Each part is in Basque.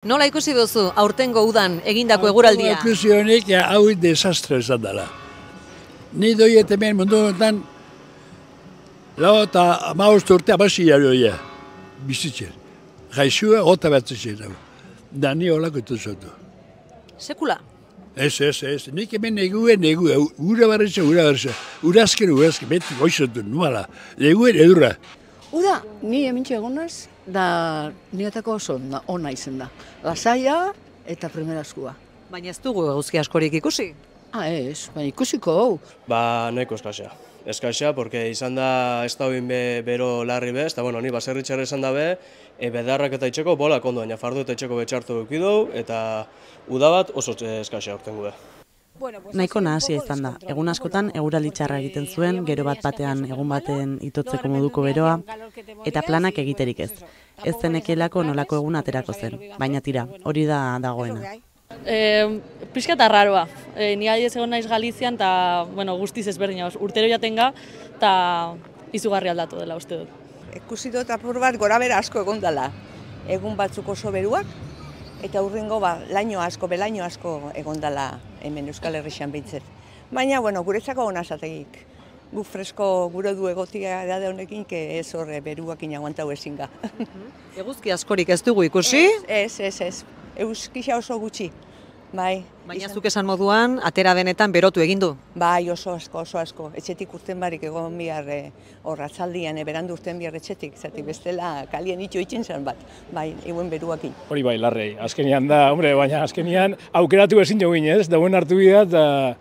Nola ikusi duzu aurtengo udan egindako eguraldia? Ikusi honek hau desastre izan dela. Ni doiet hemen mundu honetan lau eta 15 urte abasi jarioia bizitzen. Gaixua gota batzitzen dago. Da ni holako ituzotu. Sekula? Ez. Nik hemen neguen, ura barretza. Urazken, beti goizotu, nuala. Neguen edurra. Uda, ni emintxe egonaz, da niretako oso ona izen da. Lasaia eta primerazkoa. Baina ez dugu eguzki askorik ikusi? Ez, baina ikusiko hau. Nahiko eskaxea. Eskaxea, porque izan da ez da hobin bero larri bez, eta ni baserritxarra izan da bedarrak eta itxeko bolak ondo, baina fardu eta itxeko betxartu dukidou, eta uda bat oso eskaxea urtengo be. Nahiko nahasia izan da. Egun askotan eguraldi txarra egiten zuen, gero bat batean egun baten itotzeko moduko beroa, eta planak egiterik ez. Ez zenekelako nolako egun aterako zen, baina tira, hori da dagoena. Pixka eta raroa. Ni adiez egon naiz Galizian, eta guztiz ezberdina. Urtero jatenga, eta izugarri aldatu dela uste dut. Ikusi dut apur bat gora bera asko egon dela. Egun batzuk oso beruak, eta hurrengo belaino asko egon dela hemen Euskal Herrixan behintzet. Baina, guretzako hona zategik. Gu fresko gure du egotia edade honekin, ez horre beruak inaguantau ezinga. Eguzki askorik ez dugu ikusi? Ez. Euskisa oso gutxi. Bai. Baina zuk esan moduan, atera denetan berotu egin du? Bai, oso asko. Etxetik urten barik egon bihar horratzaldian, berandu urten bihar etxetik, zatik bestela kalien itxo itxen zen bat, bai, eguen beruakin. Hori bai, larrei, azkenian da, baina azkenian aukeratu ezin jo ginez, dauen hartu bida, eta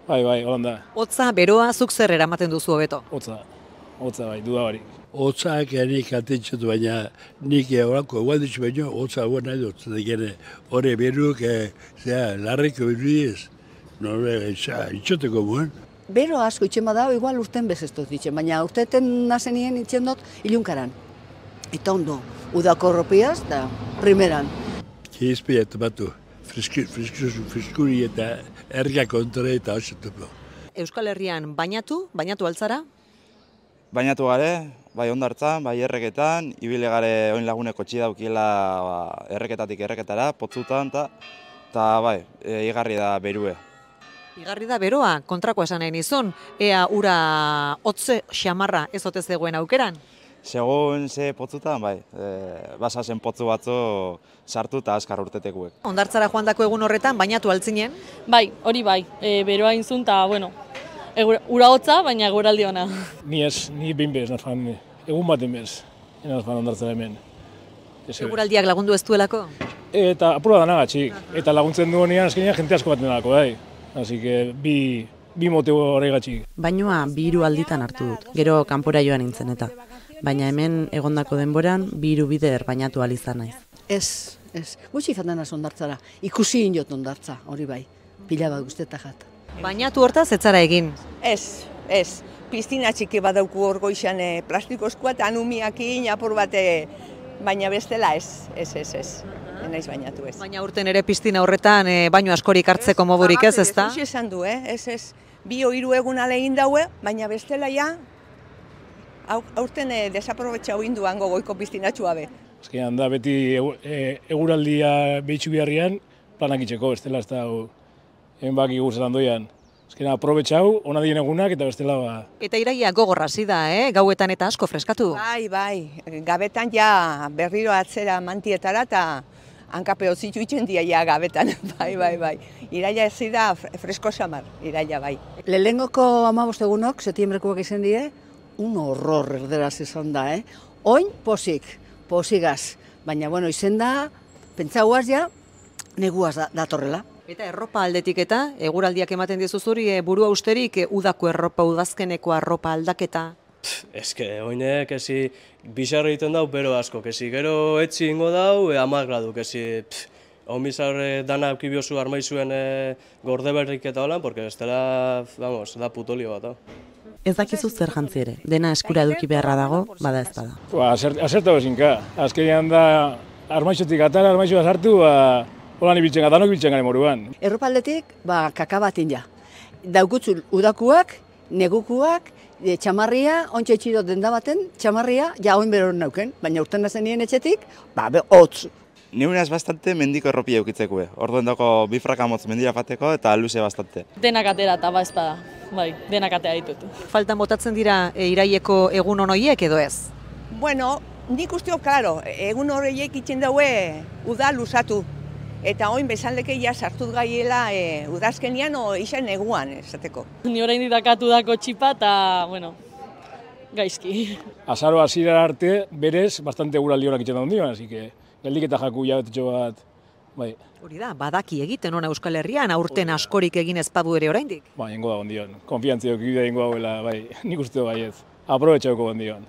bai, holan da. Hotza, beroa, zuk zer eramaten duzu hobeto? Hotza bai, duda hori. Hotzak erik atentzatu, baina nik horako egualditzu baino, hotza guen nahi dut, hori beruk, larriko beruiz, itxoteko muen. Bero asko itxen badao, igual urten bezestu ditzen, baina urteten nazenien itxen dut ilunkaran. Eta ondo, udako ropiaz, da primeran. Kizpia tomatu, friskuri eta ergak kontra eta hoxetuko. Euskal Herrian bainatu altzara? Bainatu gare, bai ondartzan, bai erreketan, ibile gare oin laguneko txi daukiela erreketatik erreketara, potzutan, eta bai, igarri da berue. Igarri da beroa, kontrako esan nahi nizun, ea ura hotze xamarra ez ote zegoen aukeran? Segun ze potzutan, bai, basasen potzu batzu sartu eta askar urtetekuek. Ondartzara joandako egun horretan, bainatu altzinen? Bai, hori bai, beroa inzun, eta ura hotza, baina eguraldi ona. Ni behin bez, nazfan, egun baten bez, nazfan ondartzara hemen. Eguraldiak lagundu ez duelako? Eta apura danagatxik, eta laguntzen duenean azkenean jente asko baten dalako, bai. Así que bi motibo horregatxik. Bainoa 2 hiru alditan hartu dut, gero kanpora joan nintzen eta. Baina hemen egondako denboran 2 hiru bider bainatu ahal izan naiz. Ez. Gutxi izan denaz ondartzara. Ikusi inot ondartza, hori bai. Pila bat guztetak jat. Bainatu hortaz ez zara egin? Ez. Piztina txiki badauku hor goixan plastikozkoa eta anumiakin apur bate, baina bestela ez. Enaiz bainatu ez. Baina urten ere piztina horretan baino askorik hartzeko modurik ez, ezta? Ez esan du, ez. 2-3 egun alegin daue, baina bestela ja, aurten desaprobetxa hoin duango goiko piztinatxua be. Azkenean da beti eguraldia behitxu biharrian planak itxeko, bestela ez da hemen baki guztetan doian. Azkenean aprobetxau, ona dien egunak eta bestela ba. Eta iraia gogorra zida, gauetan eta asko freskatu? Bai. Gabetan ja berriro atzera mantietara eta hankape hotzitu itxen dia ja gabetan. Bai. Iraia ez da fresko xamar, iraia bai. Lehengoko 15 egunok, setiembrekuak izan die, un horror erderaz izan da, Oin posigaz. Baina, izen da, pentsauaz ja, neguaz datorrela. Eta erropa aldetik eta, eguraldiak ematen dizu zuri, burua usterik, udako erropa, udazkeneko arropa aldaketa? Ezke, oinek, bizarra egiten dau, bero asko, gero etzi ingo dau, 10 gradu, homizarre dana eukibiozu armaizuen gorde berrik eta holan, porque ez dela, da putolio bat. Ez dakizu zer jantzi ere, dena eskura eduki beharra dago, bada ez bada. Azerta bezinka, azkenean da armaizotik atara, armaizoa sartu, holan ibiltzen gara, danok ibiltzen garen moruan. Erropaldetik, kakabatin ja. Daukutzu udakuak, negukuak, txamarria, ontsa itxidot denda baten, txamarria, ja oin beroren nauken, baina urten nazen nien etxetik, hotz. Neunaz bastante mendiko erropia eukitzeko. Orduen dago bi frakamotz mendira fateko eta luze bastante. Denak atera eta ba espada, bai, denak atera ditut. Faltan botatzen dira iraieko egun honoiek edo ez? Bueno, nik usteo, klaro, egun horreiek itzen daue uda luzatu. Eta oin bezaleke ja sartut gaiela udazkenian o izan neguan, esateko. Ni orain dakatu dako txipa eta, bueno, gaizki. Azaro hasiera arte, berez, bastante eguraldi honak itzen da ondioan, así que geldik eta jaku jabetetxo bat, bai. Hori da, badaki egiten ona Euskal Herrian, aurten askorik egin ez badu ere oraindik. Ba, ingo da ondion. Konfiantzio kibidea ingo hauela, bai, nik usteo baiez. Aprobetxauko ondion.